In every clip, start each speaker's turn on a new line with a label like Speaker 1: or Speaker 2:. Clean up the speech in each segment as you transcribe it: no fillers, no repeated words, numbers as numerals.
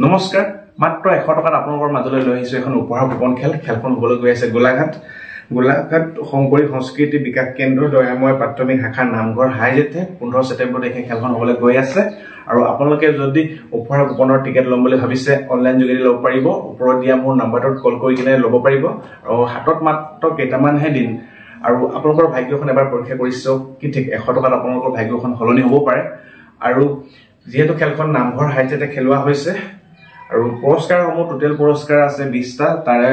Speaker 1: নমস্কাৰ মাত্ৰ 100 টকাত আপোনালোকৰ মাজলৈ লৈ আহিছো এখন উপহাৰ ভুবন খেলখন হ'বলৈ গৈ আছে গোলাঘাট শংকৰী সংস্কৃতি বিকাশ কেন্দ্ৰ দয়াময় প্ৰাথমিক শাখাৰ নামঘৰ হাইজেতে 15 ছেপ্টেম্বৰ তাৰিখে খেলখন হ'বলৈ গৈ আছে আৰু আপোনালোকে যদি উপহাৰ ভুবনৰ টিকেট ল'ম বুলি ভাবিছে অনলাইন যোগেদি ল'ব পাৰিব ওপৰত দিয়া মোৰ নম্বৰটোত কল কৰি কিনে ল'ব পাৰিব আৰু হাতত মাত্ৰ কেইটামানহে দিন আৰু আপোনালোকৰ ভাগ্যখন এবাৰ পৰীক্ষা কৰিছো কি ঠিক 100 টকাত আপোনালোকৰ ভাগ্যখন হলনি হ'ব পাৰে আৰু যেহেতু খেলখন নামঘৰ হাইজেতে খেলুৱা হৈছে আৰু পুৰস্কাৰসমূহ টোটেল পুৰস্কাৰ আছে 20টা তাৰে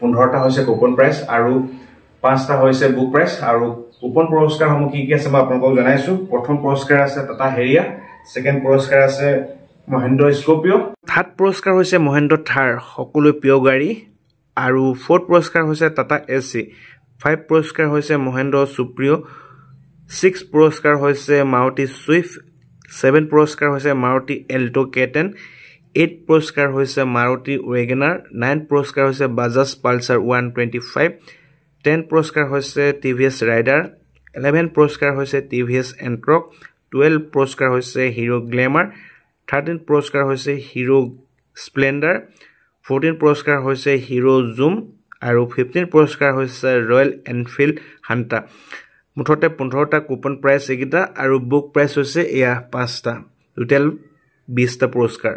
Speaker 1: 15টা হৈছে কুপন প্ৰাইজ আৰু 5টা হৈছে বুক প্ৰাইজ আৰু কুপন পুৰস্কাৰসমূহ কি আছে মই আপোনালোকক জনাইছো প্ৰথম পুৰস্কাৰ আছে টাটা হেৰিয়া সেকেন্ড পুৰস্কাৰ আছে মহেন্দ্ৰ স্কৰ্পিও থাৰ্ড পুৰস্কাৰ হৈছে মহেন্দ্ৰ থাৰ সকলো প্ৰিয় গাড়ী আৰু ফৰ্থ পুৰস্কাৰ হৈছে টাটা এসি 5 পুৰস্কাৰ হৈছে মহেন্দ্ৰ সুপ্ৰিয় 6 পুৰস্কাৰ হৈছে মাৰুতি সুইফ্ট 7 পুৰস্কাৰ হৈছে মাৰুতি এল্টো K10 8 পুৰস্কাৰ হৈছে মাৰুতি ৱেগনাৰ 9 পুৰস্কাৰ হৈছে বাজাজ পালচাৰ 125 10 পুৰস্কাৰ হৈছে টিভিএছ ৰাইডাৰ 11 পুৰস্কাৰ হৈছে টিভিএছ এন্ট্ৰক 12 পুৰস্কাৰ হৈছে হিৰো গ্লেমাৰ 13 পুৰস্কাৰ হৈছে হিৰো স্প্লেণ্ডাৰ 14 পুৰস্কাৰ হৈছে হিৰো জুম আৰু 15 পুৰস্কাৰ হৈছে ৰয়েল এনফিল্ড হান্টা মুঠতে 15টা কুপন প্ৰাইজ এগিটা আৰু বুক প্ৰাইজ হৈছে এয়া 5টা টোটেল 20টা পুৰস্কাৰ